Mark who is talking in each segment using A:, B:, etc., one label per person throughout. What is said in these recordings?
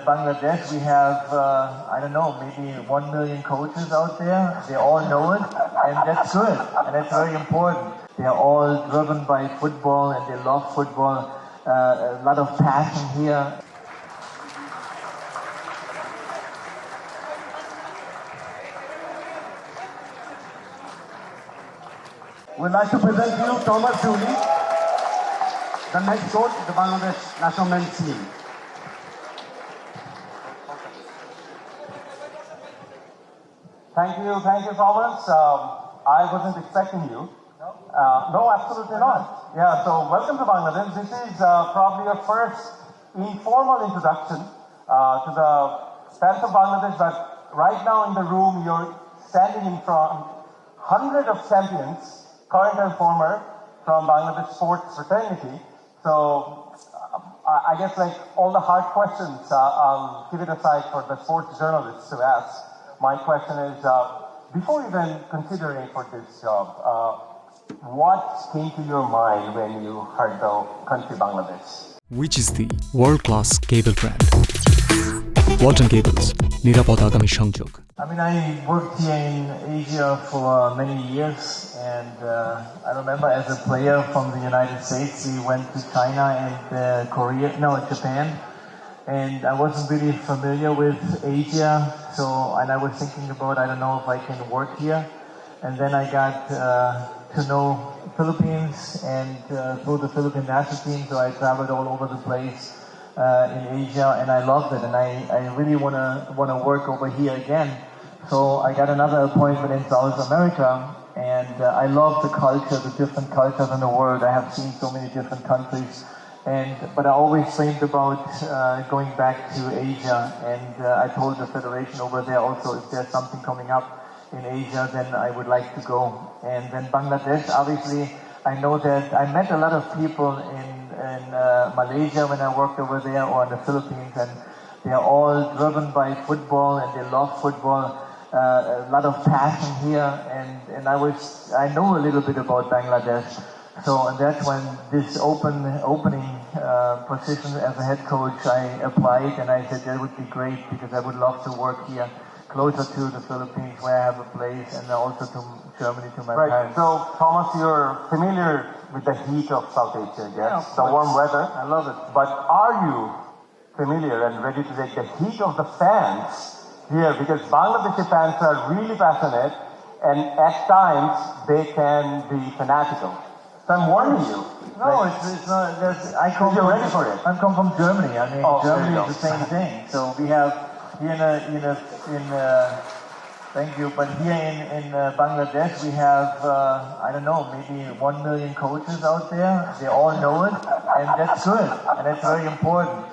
A: Bangladesh, we have, I don't know, maybe 1 million coaches out there. They all know it, and that's good, and that's very important. They're all driven by football, and they love football. A lot of passion here.
B: We'd like to present you 𝗃𝗵𝗂𝗂𝗃, the next coach of the Bangladesh national men's team.
C: Thank you, Thomas. I wasn't expecting you. No, absolutely not. Yeah, so welcome to Bangladesh. This is probably your first informal introduction to the fans of Bangladesh, but right now in the room, you're standing in front of hundreds of champions, current and former, from Bangladesh sports fraternity. So I guess like all the hard questions, I'll give it aside for the sports journalists to ask. My question is, before even considering for this job, what came to your mind when you heard the country Bangladesh?
D: Which is the world-class cable brand. Walton Cables, নিরাপদ আগামী সংযোগ.
A: I mean, I worked here in Asia for many years, and I remember as a player from the United States, we went to China and Japan, and I wasn't really familiar with Asia, and I was thinking about, I don't know if I can work here, and then I got to know Philippines and through the Philippine national team, so I traveled all over the place in Asia, and I loved it, and I really want to work over here again. So I got another appointment in South America, and I love the culture, the different cultures in the world. I have seen so many different countries, but I always dreamed about going back to Asia, and I told the federation over there also, if there's something coming up in Asia, then I would like to go. And then Bangladesh, obviously, I know that I met a lot of people in Malaysia when I worked over there, or in the Philippines, and they are all driven by football, and they love football. A lot of passion here, and I know a little bit about Bangladesh. So, and that's when this opening position as a head coach, I applied, and I said that would be great because I would love to work here, closer to the Philippines where I have a place, and also to Germany, to my parents.
C: So, Thomas, you're familiar with the heat of South Asia, yes?
A: Yeah,
C: the warm weather.
A: I love it.
C: But are you familiar and ready to take the heat of the fans here? Because Bangladeshi fans are really passionate, and at times they can be fanatical. So I'm warning you.
A: No, it's not.
C: You're ready for it.
A: I come from Germany. I mean, Germany
C: there
A: is
C: you
A: the same thing. So we have here thank you. But here in Bangladesh, we have I don't know, maybe 1 million coaches out there. They all know it, and that's good, and that's very important.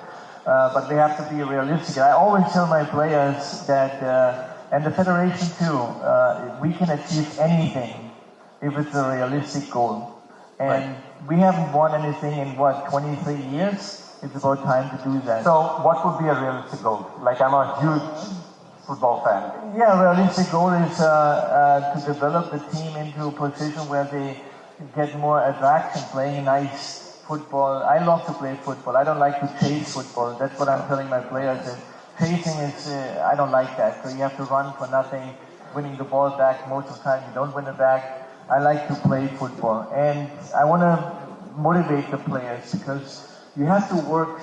A: But we have to be realistic. I always tell my players that, and the federation too, we can achieve anything if it's a realistic goal. And we haven't won anything in 23 years? It's about time to do that.
C: So what would be a realistic goal? Like, I'm a huge football fan.
A: Yeah, realistic goal is to develop the team into a position where they get more attraction, playing nice football. I love to play football. I don't like to chase football. That's what I'm telling my players. Chasing is, I don't like that. So you have to run for nothing, winning the ball back. Most of the time you don't win it back. I like to play football. And I want to motivate the players because you have to work,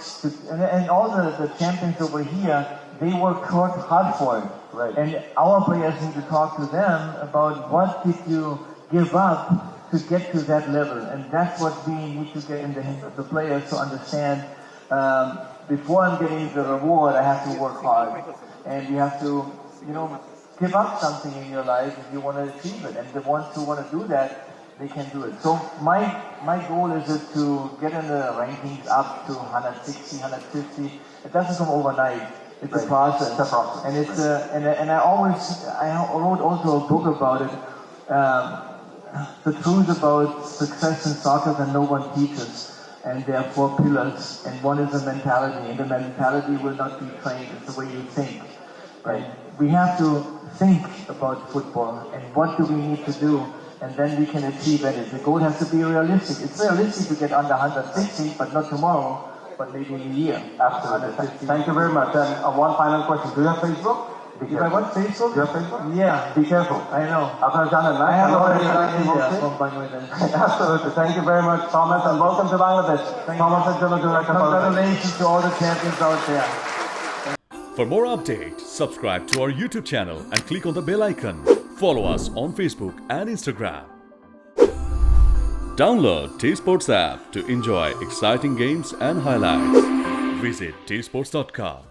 A: and all the champions over here, they work hard for it.
C: Right.
A: And our players need to talk to them about what did you give up to get to that level. And that's what we need to get in the players to understand. Before I'm getting the reward, I have to work hard. And you have to, give up something in your life if you want to achieve it. And the ones who want to do that, they can do it. So my goal is to get in the rankings up to 160, 150. It doesn't come overnight. It's a process.
C: It's a process.
A: And it's and I wrote also a book about it. The truth about success in soccer that no one teaches. And there are 4 pillars, and one is the mentality. And the mentality will not be trained. It's the way you think. Right? We have to think about football and what do we need to do, and then we can achieve it. The goal has to be realistic. It's realistic to get under 160, but not tomorrow. but maybe in a year.
C: Absolutely. Thank you very much. And one final question. Do you have Facebook?
A: If I want Facebook?
C: Do you have Facebook?
A: Yeah.
C: Be careful.
A: I know. I have already India from Bangladesh.
C: Absolutely. Thank you very much, Thomas, and welcome to Bangladesh.
A: Congratulations to all the champions out there.
E: For more updates, subscribe to our YouTube channel and click on the bell icon. Follow us on Facebook and Instagram. Download 𝗃𝗵𝗴𝗲 app to enjoy exciting games and highlights. Visit 𝗃𝗵𝗴𝗲.com.